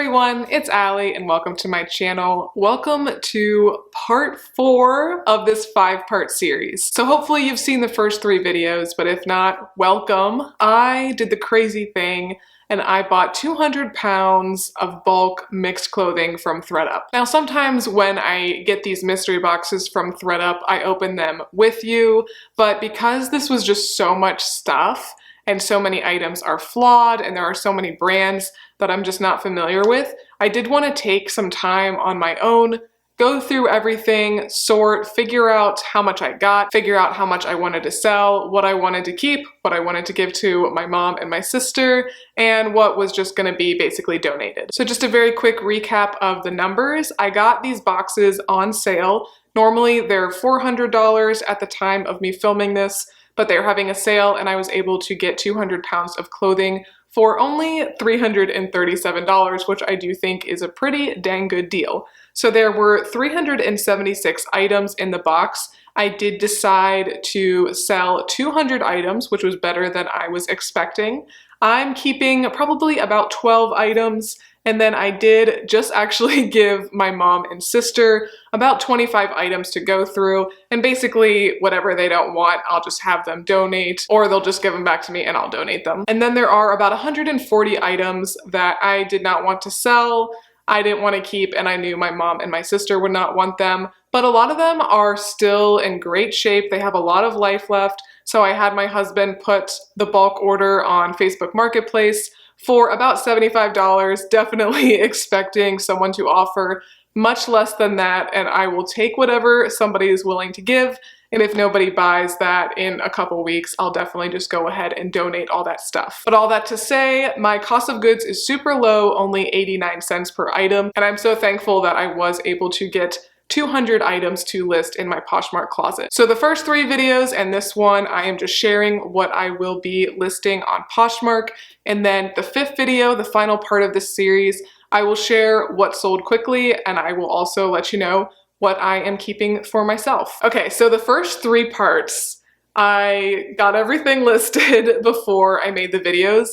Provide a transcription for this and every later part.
everyone, it's Allie and welcome to my channel. Welcome to part 4 of this 5-part series. So hopefully you've seen the first 3 videos, but if not, welcome. I did the crazy thing and I bought 200 pounds of bulk mixed clothing from ThredUp. Now sometimes when I get these mystery boxes from ThredUp, I open them with you, but because this was just so much stuff, and so many items are flawed and there are so many brands that I'm just not familiar with, I did want to take some time on my own, go through everything, sort, figure out how much I got, figure out how much I wanted to sell, what I wanted to keep, what I wanted to give to my mom and my sister, and what was just going to be basically donated. So just a very quick recap of the numbers. I got these boxes on sale. Normally they're $400 at the time of me filming this, but they're having a sale and I was able to get 200 pounds of clothing for only $337, which I do think is a pretty dang good deal. So there were 376 items in the box. I did decide to sell 200 items, which was better than I was expecting. I'm keeping probably about 12 items, and then I did just actually give my mom and sister about 25 items to go through, and basically whatever they don't want, I'll just have them donate, or they'll just give them back to me and I'll donate them. And then there are about 140 items that I did not want to sell, I didn't want to keep, and I knew my mom and my sister would not want them, but a lot of them are still in great shape. They have a lot of life left, so I had my husband put the bulk order on Facebook Marketplace for about $75, definitely expecting someone to offer much less than that, and I will take whatever somebody is willing to give, and if nobody buys that in a couple weeks, I'll definitely just go ahead and donate all that stuff. But all that to say, my cost of goods is super low, only 89 cents per item, and I'm so thankful that I was able to get 200 items to list in my Poshmark closet. So the first 3 videos and this one, I am just sharing what I will be listing on Poshmark. And then the 5th video, the final part of this series, I will share what sold quickly, and I will also let you know what I am keeping for myself. Okay, so the first 3 parts, I got everything listed before I made the videos.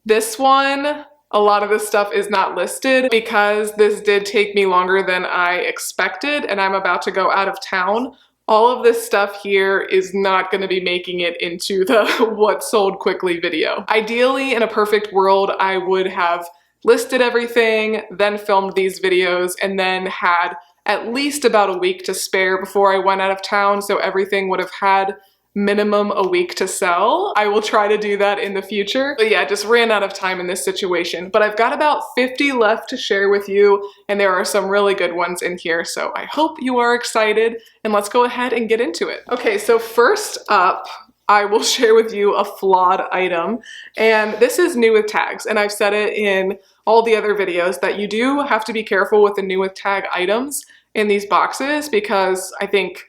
This one, a lot of this stuff is not listed because this did take me longer than I expected and I'm about to go out of town. All of this stuff here is not going to be making it into the what sold quickly video. Ideally, in a perfect world, I would have listed everything, then filmed these videos, and then had at least about a week to spare before I went out of town, so everything would have had minimum a week to sell. I will try to do that in the future. But yeah, just ran out of time in this situation. But I've got about 50 left to share with you, and there are some really good ones in here, so I hope you are excited, and let's go ahead and get into it. Okay, so first up, I will share with you a flawed item, and this is new with tags, and I've said it in all the other videos that you do have to be careful with the new with tag items in these boxes, because I think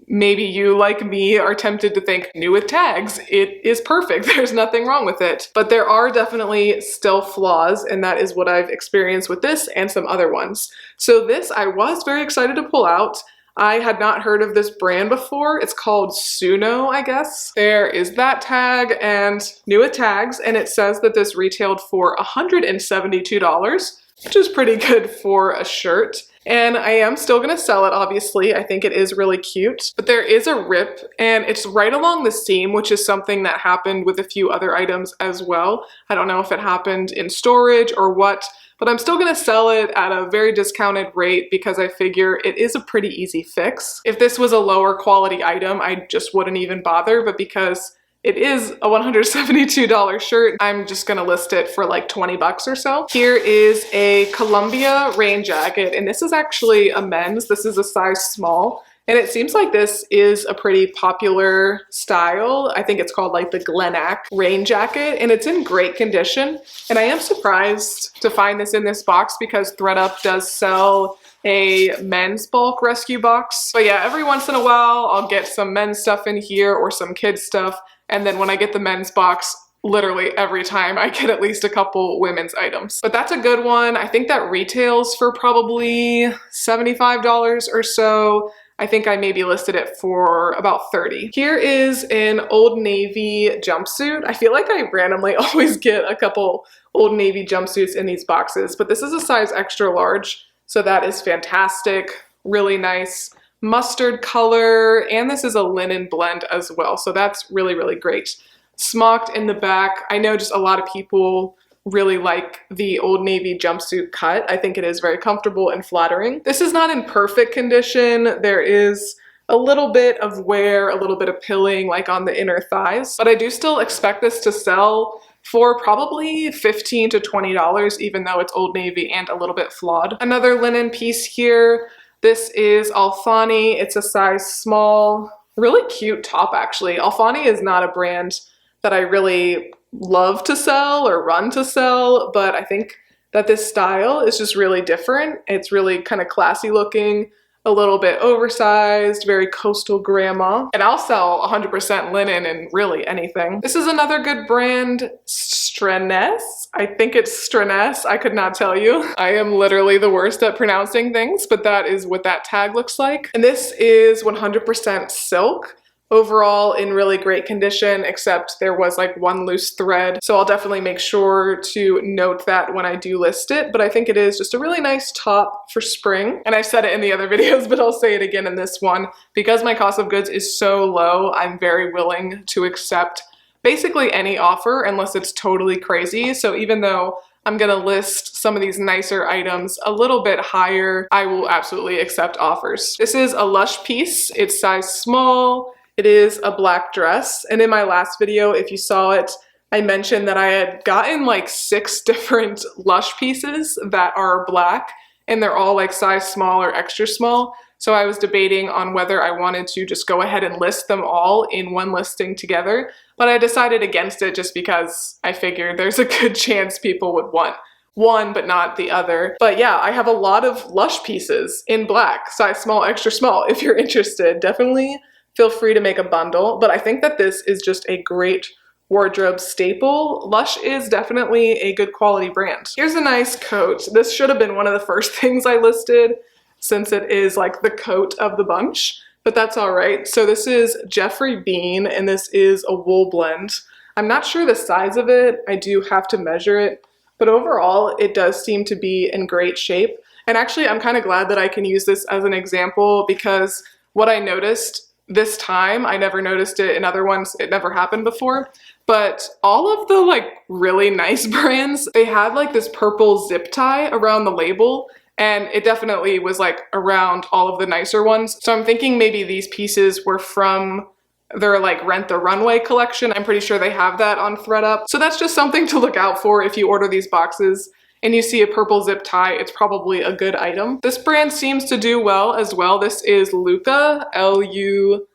maybe you, like me, are tempted to think new with tags, it is perfect, there's nothing wrong with it. But there are definitely still flaws, and that is what I've experienced with this and some other ones. So this I was very excited to pull out. I had not heard of this brand before. It's called Suno, I guess. There is that tag and new with tags, and it says that this retailed for $172, which is pretty good for a shirt. And I am still gonna sell it, obviously. I think it is really cute, but there is a rip and it's right along the seam, which is something that happened with a few other items as well. I don't know if it happened in storage or what, but I'm still gonna sell it at a very discounted rate because I figure it is a pretty easy fix. If this was a lower quality item, I just wouldn't even bother, but because it is a $172 shirt, I'm just gonna list it for like 20 bucks or so. Here is a Columbia rain jacket, and this is actually a men's. This is a size small, and it seems like this is a pretty popular style. I think it's called like the Glenack rain jacket, and it's in great condition. And I am surprised to find this in this box because ThredUp does sell a men's bulk rescue box. But yeah, every once in a while, I'll get some men's stuff in here or some kids stuff. And then when I get the men's box, literally every time I get at least a couple women's items. But that's a good one. I think that retails for probably $75 or so. I think I maybe listed it for about 30. Here is an Old Navy jumpsuit. I feel like I randomly always get a couple Old Navy jumpsuits in these boxes, but this is a size extra large, so that is fantastic. Really nice mustard color, and this is a linen blend as well, so that's really, really great. Smocked in the back. I know just a lot of people really like the Old Navy jumpsuit cut. I think it is very comfortable and flattering. This is not in perfect condition. There is a little bit of wear, a little bit of pilling like on the inner thighs, but I do still expect this to sell for probably $15 to $20, even though it's Old Navy and a little bit flawed. Another linen piece here. This is Alfani. It's a size small. Really cute top, actually. Alfani is not a brand that I really love to sell or run to sell, but I think that this style is just really different. It's really kind of classy looking, a little bit oversized, very coastal grandma. And I'll sell 100% linen and really anything. This is another good brand, Streness. I think it's Streness. I could not tell you. I am literally the worst at pronouncing things, but that is what that tag looks like. And this is 100% silk. Overall in really great condition, except there was like one loose thread. So I'll definitely make sure to note that when I do list it, but I think it is just a really nice top for spring. And I've said it in the other videos, but I'll say it again in this one. Because my cost of goods is so low, I'm very willing to accept basically any offer unless it's totally crazy. So even though I'm gonna list some of these nicer items a little bit higher, I will absolutely accept offers. This is a Lush piece. It's size small. It is a black dress, and in my last video, if you saw it, I mentioned that I had gotten like 6 different Lush pieces that are black, and they're all like size small or extra small. So I was debating on whether I wanted to just go ahead and list them all in one listing together, but I decided against it just because I figured there's a good chance people would want one but not the other. But yeah, I have a lot of Lush pieces in black, size small, extra small. If you're interested, definitely feel free to make a bundle, but I think that this is just a great wardrobe staple. Lush is definitely a good quality brand. Here's a nice coat. This should have been one of the first things I listed since it is like the coat of the bunch, but that's all right. So this is Jeffrey Bean, and this is a wool blend. I'm not sure the size of it. I do have to measure it, but overall it does seem to be in great shape. And actually, I'm kind of glad that I can use this as an example, because what I noticed this time, I never noticed it in other ones, it never happened before, but all of the like really nice brands, they had like this purple zip tie around the label, and it definitely was like around all of the nicer ones. So I'm thinking maybe these pieces were from their like Rent the Runway collection. I'm pretty sure they have that on ThredUp. So that's just something to look out for if you order these boxes and you see a purple zip tie, it's probably a good item. This brand seems to do well as well. This is Lucca, L-U-C-C-A,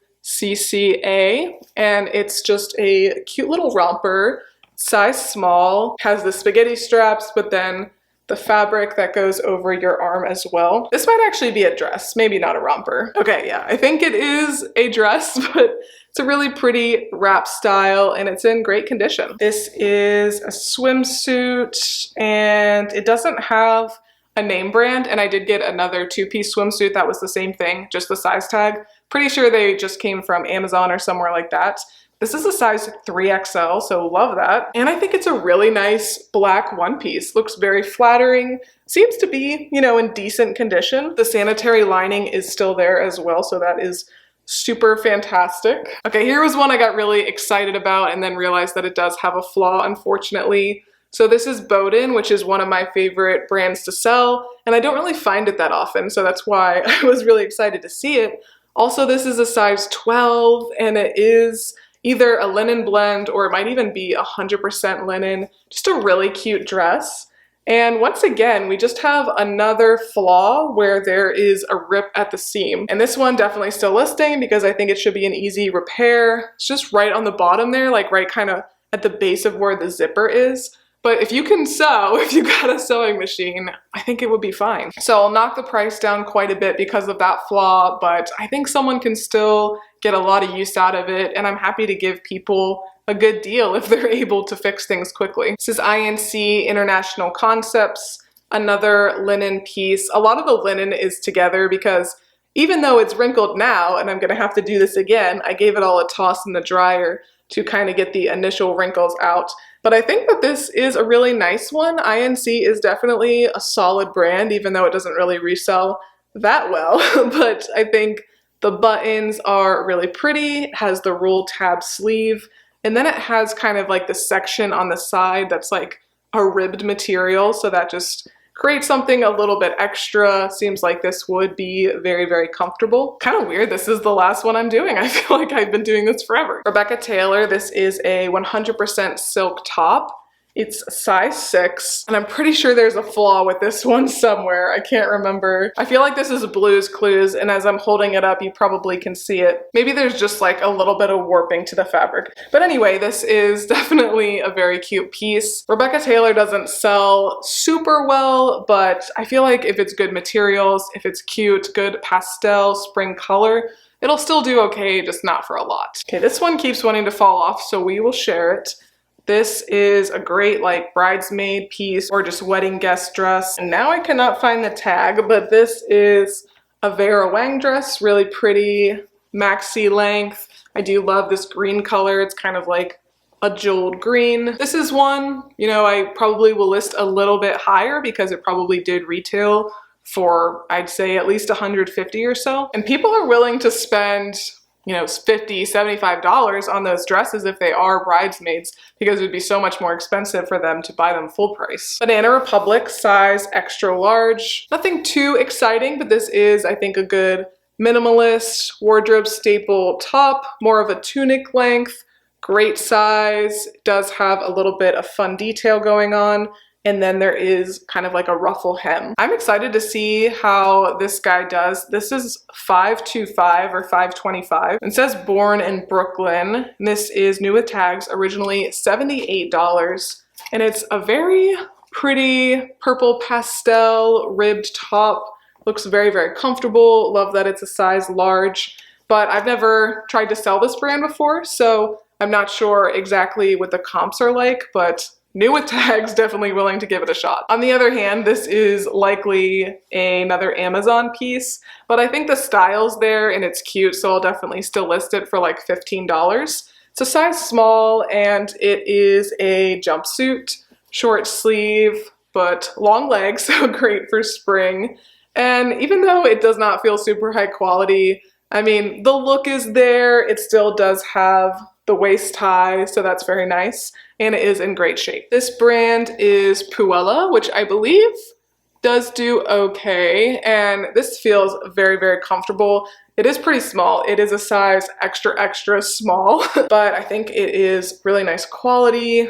and it's just a cute little romper, size small, has the spaghetti straps, but then the fabric that goes over your arm as well. This might actually be a dress, maybe not a romper. Okay, yeah, I think it is a dress, but it's a really pretty wrap style and it's in great condition. This is a swimsuit and it doesn't have a name brand, and I did get another 2-piece swimsuit that was the same thing, just the size tag. Pretty sure they just came from Amazon or somewhere like that. This is a size 3XL, so love that. And I think it's a really nice black one piece. Looks very flattering. Seems to be, you know, in decent condition. The sanitary lining is still there as well, so that is super fantastic. Okay, here was one I got really excited about and then realized that it does have a flaw, unfortunately. So this is Boden, which is one of my favorite brands to sell, and I don't really find it that often, so that's why I was really excited to see it. Also, this is a size 12, and it is either a linen blend or it might even be 100% linen. Just a really cute dress. And once again, we just have another flaw where there is a rip at the seam. And this one definitely still listing because I think it should be an easy repair. It's just right on the bottom there, like right kind of at the base of where the zipper is. But if you can sew, if you got a sewing machine, I think it would be fine. So I'll knock the price down quite a bit because of that flaw, but I think someone can still get a lot of use out of it, and I'm happy to give people a good deal if they're able to fix things quickly. This is INC International Concepts, another linen piece. A lot of the linen is together because even though it's wrinkled now and I'm gonna have to do this again, I gave it all a toss in the dryer to kind of get the initial wrinkles out. But I think that this is a really nice one. INC is definitely a solid brand, even though it doesn't really resell that well. But I think the buttons are really pretty. It has the roll tab sleeve, and then it has kind of like the section on the side that's like a ribbed material, so that just create something a little bit extra. Seems like this would be very, very comfortable. Kind of weird, this is the last one I'm doing. I feel like I've been doing this forever. Rebecca Taylor, this is a 100% silk top. It's size 6, and I'm pretty sure there's a flaw with this one somewhere. I can't remember. I feel like this is Blue's Clues, and as I'm holding it up, you probably can see it. Maybe there's just like a little bit of warping to the fabric. But anyway, this is definitely a very cute piece. Rebecca Taylor doesn't sell super well, but I feel like if it's good materials, if it's cute, good pastel, spring color, it'll still do okay, just not for a lot. Okay, this one keeps wanting to fall off, so we will share it. This is a great like bridesmaid piece or just wedding guest dress. And now I cannot find the tag, but this is a Vera Wang dress, really pretty maxi length. I do love this green color. It's kind of like a jeweled green. This is one, you know, I probably will list a little bit higher because it probably did retail for, I'd say, at least 150 or so. And people are willing to spend, you know, $50, $75 on those dresses if they are bridesmaids, because it would be so much more expensive for them to buy them full price. Banana Republic, size extra large. Nothing too exciting, but this is, I think, a good minimalist wardrobe staple top, more of a tunic length, great size, does have a little bit of fun detail going on. And then there is kind of like a ruffle hem. I'm excited to see how this guy does. This is 525 or 525. It says born in Brooklyn. And this is new with tags, originally $78. And it's a very pretty purple pastel ribbed top. Looks very, very comfortable. Love that it's a size large. But I've never tried to sell this brand before, so I'm not sure exactly what the comps are like, but new with tags, definitely willing to give it a shot. On the other hand, this is likely another Amazon piece, but I think the style's there and it's cute, so I'll definitely still list it for like $15. It's a size small and it is a jumpsuit, short sleeve, but long legs, so great for spring. And even though it does not feel super high quality, I mean, the look is there. It still does have the waist high, so that's very nice. And it is in great shape. This brand is Puella, which I believe does do okay. And this feels very, very comfortable. It is pretty small. It is a size extra, extra small, but I think it is really nice quality.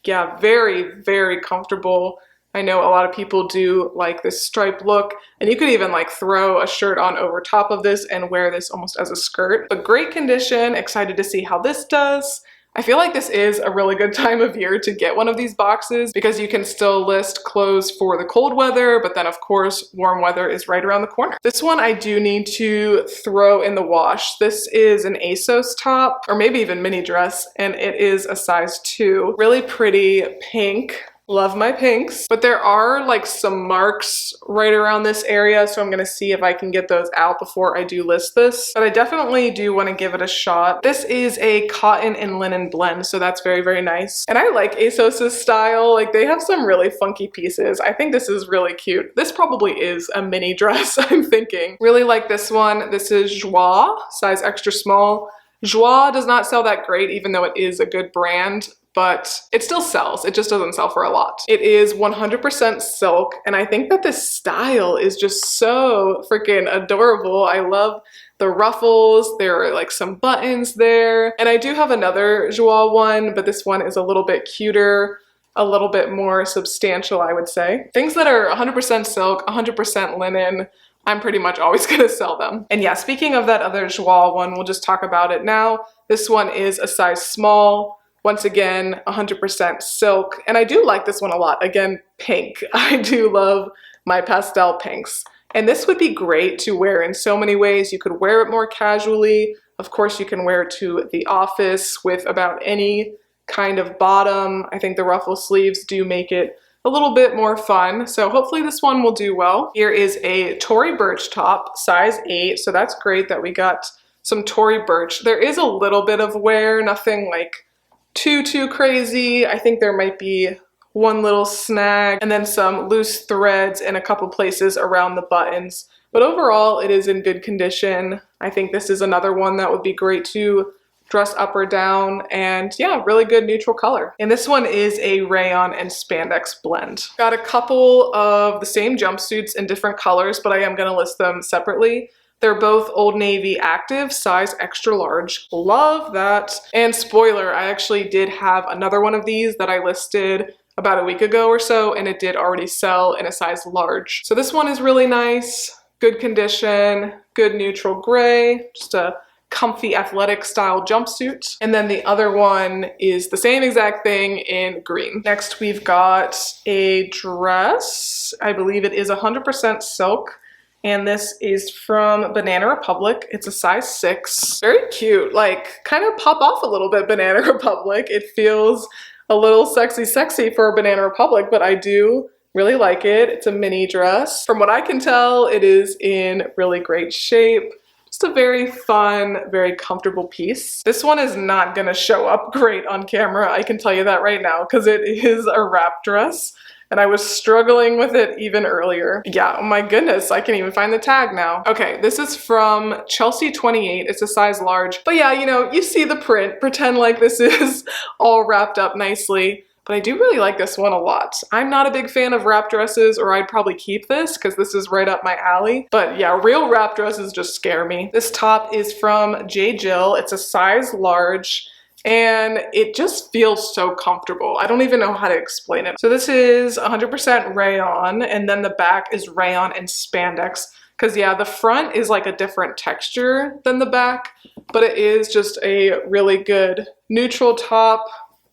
Yeah, very, very comfortable. I know a lot of people do like this striped look, and you could even like throw a shirt on over top of this and wear this almost as a skirt. But great condition, excited to see how this does. I feel like this is a really good time of year to get one of these boxes because you can still list clothes for the cold weather, but then of course warm weather is right around the corner. This one I do need to throw in the wash. This is an ASOS top, or maybe even mini dress, and it is a size 2. Really pretty pink. Love my pinks, but there are like some marks right around this area, so I'm gonna see if I can get those out before I do list this. But I definitely do want to give it a shot. This is a cotton and linen blend, so that's very, very nice. And I like ASOS's style. Like, they have some really funky pieces. I think this is really cute. This probably is a mini dress, I'm thinking. Really like this one. This is Joie, size extra small. Joie does not sell that great, even though it is a good brand, but it still sells. It just doesn't sell for a lot. It is 100% silk, and I think that this style is just so freaking adorable. I love the ruffles. There are like some buttons there. And I do have another Joie one, but this one is a little bit cuter, a little bit more substantial, I would say. Things that are 100% silk, 100% linen, I'm pretty much always gonna sell them. And yeah, speaking of that other Joie one, we'll just talk about it now. This one is a size small. Once again, 100% silk. And I do like this one a lot. Again, pink. I do love my pastel pinks. And this would be great to wear in so many ways. You could wear it more casually. Of course, you can wear it to the office with about any kind of bottom. I think the ruffle sleeves do make it a little bit more fun. So hopefully this one will do well. Here is a Tory Burch top, size 8. So that's great that we got some Tory Burch. There is a little bit of wear, nothing like too crazy. I think there might be one little snag and then some loose threads in a couple places around the buttons. But overall, it is in good condition. I think this is another one that would be great to dress up or down, and yeah, really good neutral color. And this one is a rayon and spandex blend. Got a couple of the same jumpsuits in different colors, but I am gonna list them separately. They're both Old Navy active, size extra large. Love that. And spoiler, I actually did have another one of these that I listed about a week ago or so, and it did already sell in a size large. So this one is really nice, good condition, good neutral gray, just a comfy athletic style jumpsuit. And then the other one is the same exact thing in green. Next we've got a dress. I believe it is 100% silk. And this is from Banana Republic. It's a size 6. Very cute, like kind of pop off a little bit Banana Republic. It feels a little sexy for Banana Republic, but I do really like it. It's a mini dress. From what I can tell, it is in really great shape. Just a very fun, very comfortable piece. This one is not gonna show up great on camera, I can tell you that right now, because it is a wrap dress. And I was struggling with it even earlier. Yeah, oh my goodness, I can't even find the tag now. Okay, this is from Chelsea 28. It's a size large. But yeah, you know, you see the print. Pretend like this is all wrapped up nicely. But I do really like this one a lot. I'm not a big fan of wrap dresses, or I'd probably keep this because this is right up my alley. But yeah, real wrap dresses just scare me. This top is from J. Jill. It's a size large. And it just feels so comfortable. I don't even know how to explain it. So this is 100% rayon, and then the back is rayon and spandex. Because yeah, the front is like a different texture than the back, but it is just a really good neutral top.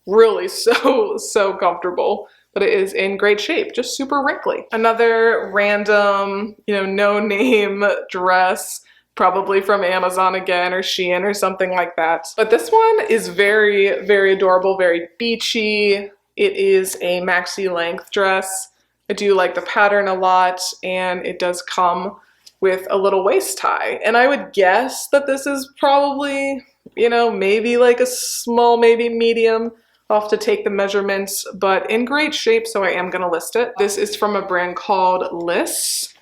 Really so comfortable. But it is in great shape, just super wrinkly. Another random, you know, no name dress. Probably from Amazon again, or Shein or something like that. But this one is very adorable, very beachy. It is a maxi length dress. I do like the pattern a lot, and it does come with a little waist tie. And I would guess that this is probably, you know, maybe like a small, maybe medium. I'll have to take the measurements, but in great shape, so I am gonna list it. This is from a brand called Lysse.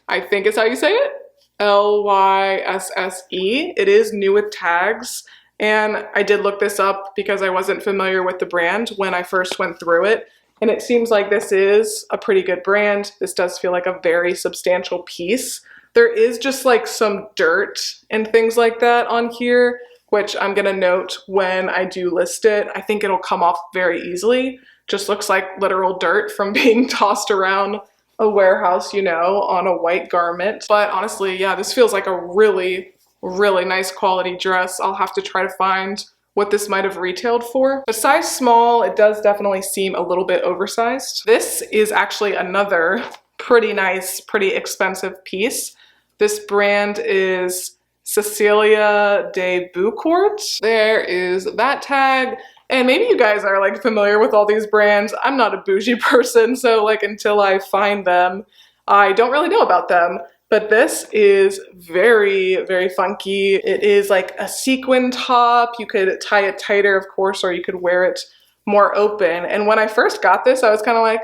I think it's how you say it. Lysse. It is new with tags, and I did look this up because I wasn't familiar with the brand when I first went through it, and it seems like this is a pretty good brand. This does feel like a very substantial piece. There is just like some dirt and things like that on here, which I'm gonna note when I do list it. I think it'll come off very easily. Just looks like literal dirt from being tossed around a warehouse, you know, on a white garment. But honestly, yeah, this feels like a really nice quality dress. I'll have to try to find what this might have retailed for. But size small, it does definitely seem a little bit oversized. This is actually another pretty nice, pretty expensive piece. This brand is Cecilia de Beaucourt. There is that tag. And maybe you guys are like familiar with all these brands. I'm not a bougie person, so like until I find them, I don't really know about them. But this is very funky. It is like a sequin top. You could tie it tighter, of course, or you could wear it more open. And when I first got this, I was kind of like,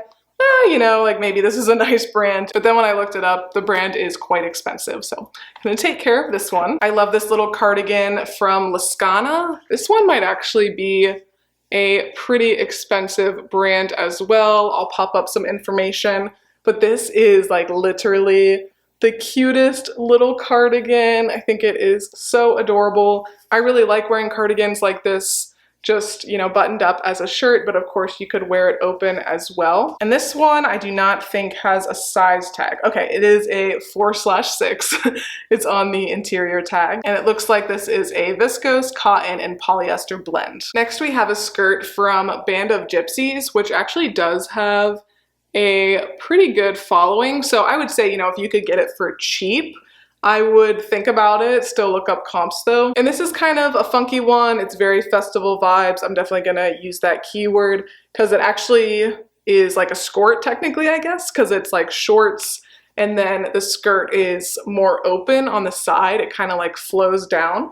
you know, like maybe this is a nice brand. But then when I looked it up, the brand is quite expensive. So I'm gonna take care of this one. I love this little cardigan from Lascana. This one might actually be a pretty expensive brand as well. I'll pop up some information, but this is like literally the cutest little cardigan. I think it is so adorable. I really like wearing cardigans like this, just, you know, buttoned up as a shirt, but of course you could wear it open as well. And this one I do not think has a size tag. Okay, it is a 4/6. It's on the interior tag, and it looks like this is a viscose, cotton, and polyester blend. Next we have a skirt from Band of Gypsies, which actually does have a pretty good following. So I would say, you know, if you could get it for cheap, I would think about it, still look up comps though. And this is kind of a funky one. It's very festival vibes. I'm definitely gonna use that keyword because it actually is like a skirt technically, I guess, because it's like shorts and then the skirt is more open on the side. It kind of like flows down.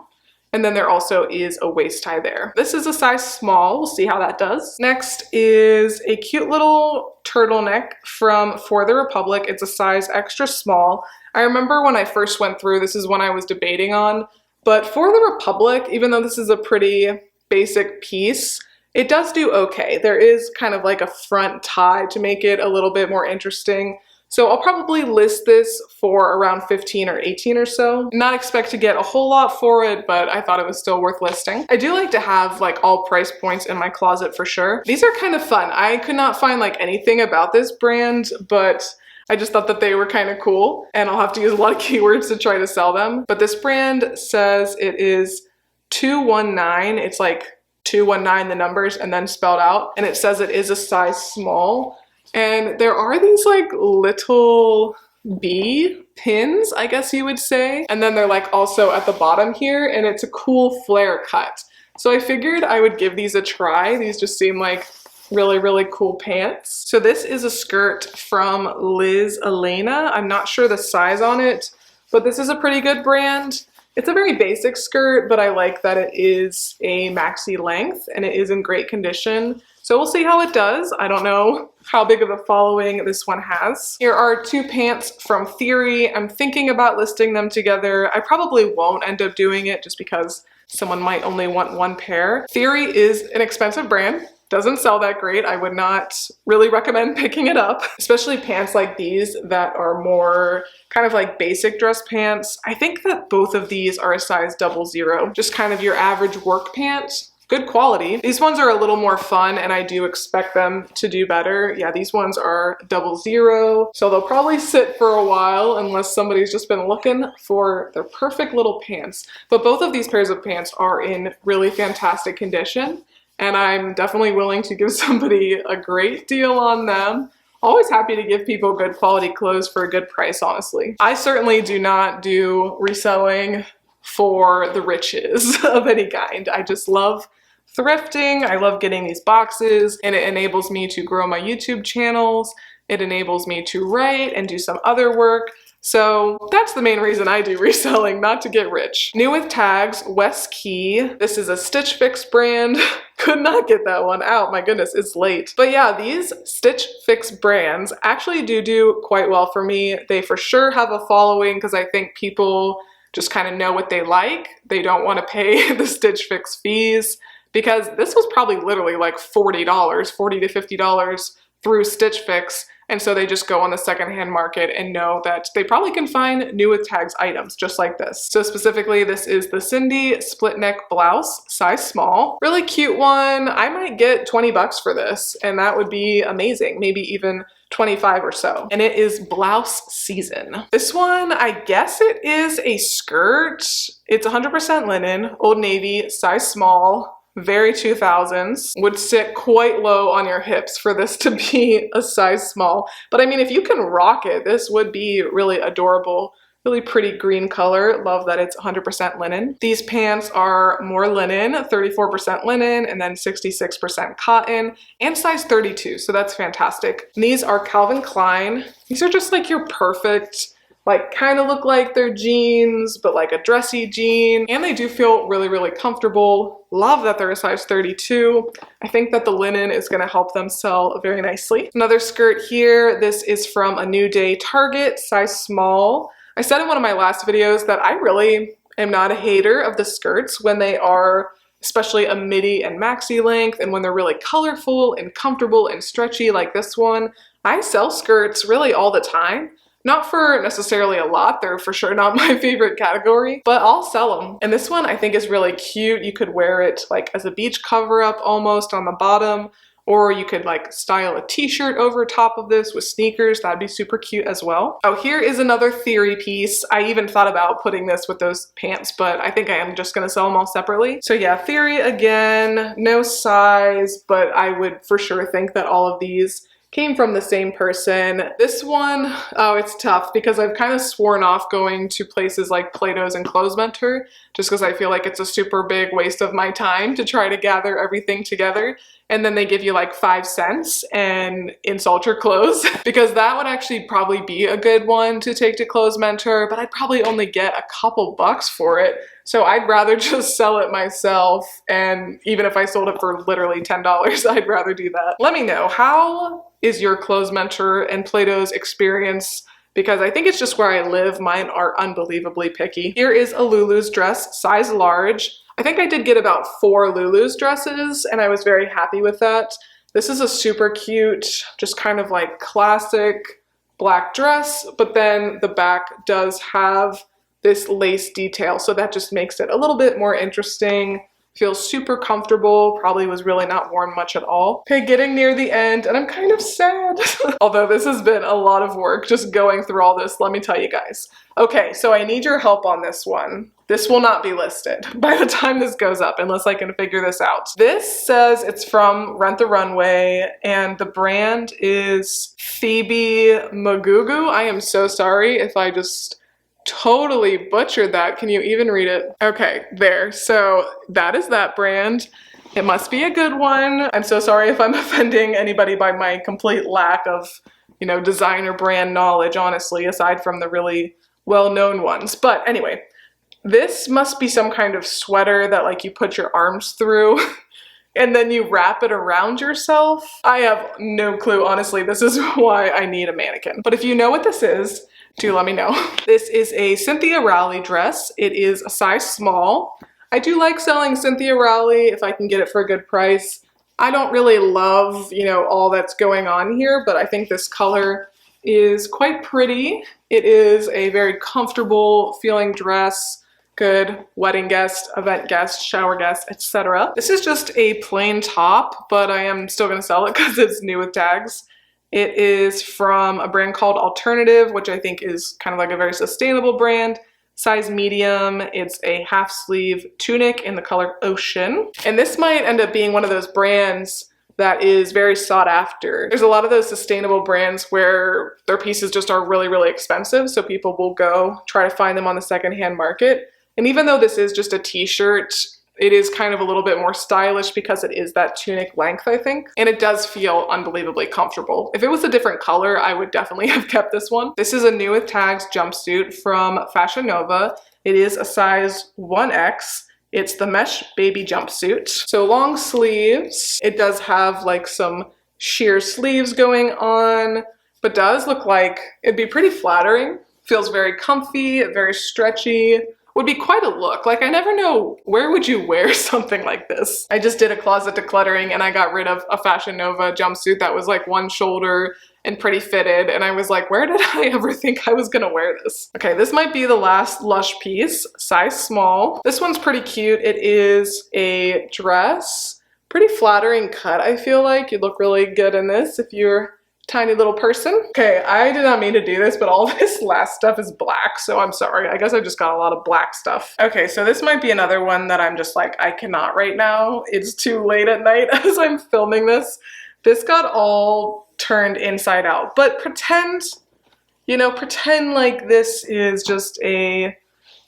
And then there also is a waist tie there. This is a size small. We'll see how that does. Next is a cute little turtleneck from For the Republic. It's a size extra small. I remember when I first went through, this is one I was debating on, but For the Republic, even though this is a pretty basic piece, it does do okay. There is kind of like a front tie to make it a little bit more interesting. So I'll probably list this for around 15 or 18 or so. Not expect to get a whole lot for it, but I thought it was still worth listing. I do like to have like all price points in my closet for sure. These are kind of fun. I could not find like anything about this brand, but I just thought that they were kind of cool, and I'll have to use a lot of keywords to try to sell them. But this brand says it is 219. It's like 219 the numbers and then spelled out, and it says it is a size small. And there are these like little bee pins, I guess you would say. And then they're like also at the bottom here, and it's a cool flare cut. So I figured I would give these a try. These just seem like really cool pants. So this is a skirt from Liz Elena. I'm not sure the size on it, but this is a pretty good brand. It's a very basic skirt, but I like that it is a maxi length and it is in great condition. So we'll see how it does. I don't know how big of a following this one has. Here are two pants from Theory. I'm thinking about listing them together. I probably won't end up doing it just because someone might only want one pair. Theory is an expensive brand. Doesn't sell that great. I would not really recommend picking it up, especially pants like these that are more kind of like basic dress pants. I think that both of these are a size 00, just kind of your average work pant. Good quality. These ones are a little more fun and I do expect them to do better. Yeah, these ones are 00, so they'll probably sit for a while unless somebody's just been looking for their perfect little pants. But both of these pairs of pants are in really fantastic condition, and I'm definitely willing to give somebody a great deal on them. Always happy to give people good quality clothes for a good price, honestly. I certainly do not do reselling for the riches of any kind. I just love thrifting. I love getting these boxes, and it enables me to grow my YouTube channels. It enables me to write and do some other work. So that's the main reason I do reselling, not to get rich. New with tags, West Key. This is a Stitch Fix brand. Could not get that one out. My goodness, it's late. But yeah, these Stitch Fix brands actually do quite well for me. They for sure have a following because I think people just kind of know what they like. They don't want to pay the Stitch Fix fees, because this was probably literally like $40, $40 to $50 through Stitch Fix. And so they just go on the secondhand market and know that they probably can find new with tags items just like this. So specifically, this is the Cindy split neck blouse, size small. Really cute one. I might get 20 bucks for this, and that would be amazing. Maybe even 25 or so. And it is blouse season. This one, I guess it is a skirt. It's 100% linen, Old Navy, size small. Very 2000s. Would sit quite low on your hips for this to be a size small. But I mean, if you can rock it, this would be really adorable. Really pretty green color. Love that it's 100% linen. These pants are more linen, 34% linen, and then 66% cotton, and size 32, so that's fantastic. And these are Calvin Klein. These are just like your perfect, like kind of look like they're jeans, but like a dressy jean. And they do feel really comfortable. Love that they're a size 32. I think that the linen is gonna help them sell very nicely. Another skirt here. This is from A New Day Target, size small. I said in one of my last videos that I really am not a hater of the skirts when they are especially a midi and maxi length, and when they're really colorful and comfortable and stretchy like this one. I sell skirts really all the time. Not for necessarily a lot, they're for sure not my favorite category, but I'll sell them. And this one I think is really cute. You could wear it like as a beach cover up almost on the bottom, or you could like style a t-shirt over top of this with sneakers. That'd be super cute as well. Oh, here is another Theory piece. I even thought about putting this with those pants, but I think I am just gonna sell them all separately. So yeah, Theory again, no size, but I would for sure think that all of these came from the same person. This one, oh, it's tough because I've kind of sworn off going to places like Plato's and Clothes Mentor just because I feel like it's a super big waste of my time to try to gather everything together. and then they give you like 5 cents and insult your clothes because that would actually probably be a good one to take to Clothes Mentor, but I'd probably only get a couple bucks for it. So I'd rather just sell it myself, and even if I sold it for literally $10, I'd rather do that. Let me know, how is your Clothes Mentor and Plato's experience? Because I think it's just where I live. Mine are unbelievably picky. Here is a Lulu's dress, size large. I think I did get about 4 Lulu's dresses and I was very happy with that. This is a super cute, just kind of like classic black dress, but then the back does have this lace detail, so that just makes it a little bit more interesting. Feels super comfortable, probably was really not worn much at all. Okay, getting near the end, and I'm kind of sad. Although this has been a lot of work just going through all this, let me tell you guys. Okay, so I need your help on this one. This will not be listed by the time this goes up unless I can figure this out. This says it's from Rent the Runway and the brand is Phoebe Magugu. I am so sorry if I just totally butchered that. Can you even read it? Okay, there. So that is that brand. It must be a good one. I'm so sorry if I'm offending anybody by my complete lack of, you know, designer brand knowledge, honestly, aside from the really well-known ones. But anyway, this must be some kind of sweater that like you put your arms through and then you wrap it around yourself. I have no clue, honestly. This is why I need a mannequin. But if you know what this is, do let me know. This is a Cynthia Rowley dress. It is a size small. I do like selling Cynthia Rowley if I can get it for a good price. I don't really love, you know, all that's going on here, but I think this color is quite pretty. It is a very comfortable feeling dress. Good wedding guest, event guest, shower guest, etc. This is just a plain top, but I am still gonna sell it because it's new with tags. It is from a brand called Alternative, which I think is kind of like a very sustainable brand. Size medium. It's a half sleeve tunic in the color Ocean. And this might end up being one of those brands that is very sought after. There's a lot of those sustainable brands where their pieces just are really, really expensive. So people will go try to find them on the secondhand market. And even though this is just a t-shirt, it is kind of a little bit more stylish because it is that tunic length, I think. And it does feel unbelievably comfortable. If it was a different color, I would definitely have kept this one. This is a new with tags jumpsuit from Fashion Nova. It is a size 1X. It's the mesh baby jumpsuit. So long sleeves. It does have like some sheer sleeves going on, but does look like it'd be pretty flattering. Feels very comfy, very stretchy. Would be quite a look. Like, I never know, where would you wear something like this? I just did a closet decluttering and I got rid of a Fashion Nova jumpsuit that was like one shoulder and pretty fitted, and I was like, where did I ever think I was gonna wear this? Okay, this might be the last Lush piece, size small. This one's pretty cute. It is a dress, pretty flattering cut. I feel like you'd look really good in this if you're tiny little person. Okay, I did not mean to do this, but all this last stuff is black, so I'm sorry. I guess I just got a lot of black stuff. Okay, so this might be another one that I'm just like, I cannot right now. It's too late at night as I'm filming this. This got all turned inside out, but pretend, you know, pretend like this is just a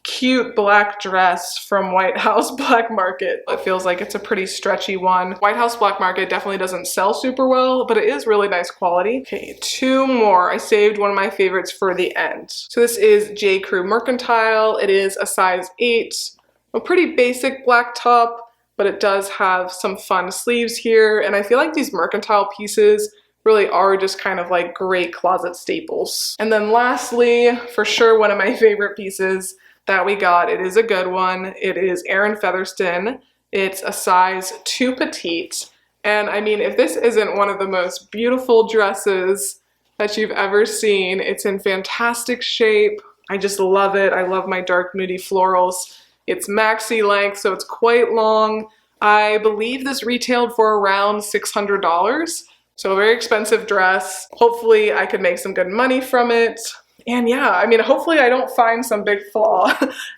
cute black dress from White House Black Market. It feels like it's a pretty stretchy one. White House Black Market definitely doesn't sell super well, but it is really nice quality. Okay, 2 more. I saved one of my favorites for the end. So this is J. Crew Mercantile. It is a size 8, a pretty basic black top, but it does have some fun sleeves here. And I feel like these Mercantile pieces really are just kind of like great closet staples. And then lastly, for sure, one of my favorite pieces that we got. It is a good one. It is Erin Featherston. It's a size 2 petite. And I mean, if this isn't one of the most beautiful dresses that you've ever seen, it's in fantastic shape. I just love it. I love my dark moody florals. It's maxi length, so it's quite long. I believe this retailed for around $600. So a very expensive dress. Hopefully I could make some good money from it. And yeah, I mean, hopefully I don't find some big flaw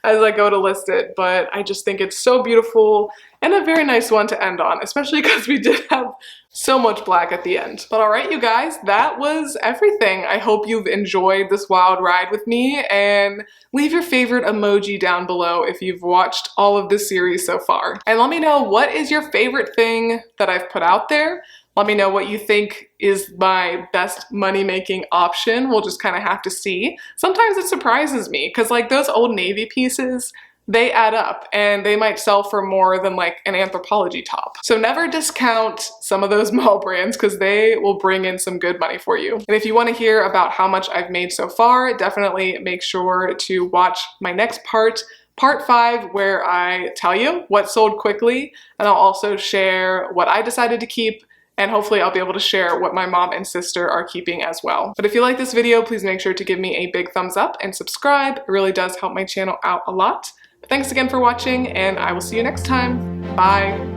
as I go to list it, but I just think it's so beautiful and a very nice one to end on, especially because we did have so much black at the end. But all right, you guys, that was everything. I hope you've enjoyed this wild ride with me, and leave your favorite emoji down below if you've watched all of this series so far. And let me know, what is your favorite thing that I've put out there? Let me know what you think is my best money-making option. We'll just kind of have to see. Sometimes it surprises me because like those Old Navy pieces, they add up and they might sell for more than like an Anthropologie top. So never discount some of those mall brands because they will bring in some good money for you. And if you want to hear about how much I've made so far, definitely make sure to watch my next part 5, where I tell you what sold quickly, and I'll also share what I decided to keep, and hopefully I'll be able to share what my mom and sister are keeping as well. But if you like this video, please make sure to give me a big thumbs up and subscribe. It really does help my channel out a lot. But thanks again for watching, and I will see you next time. Bye.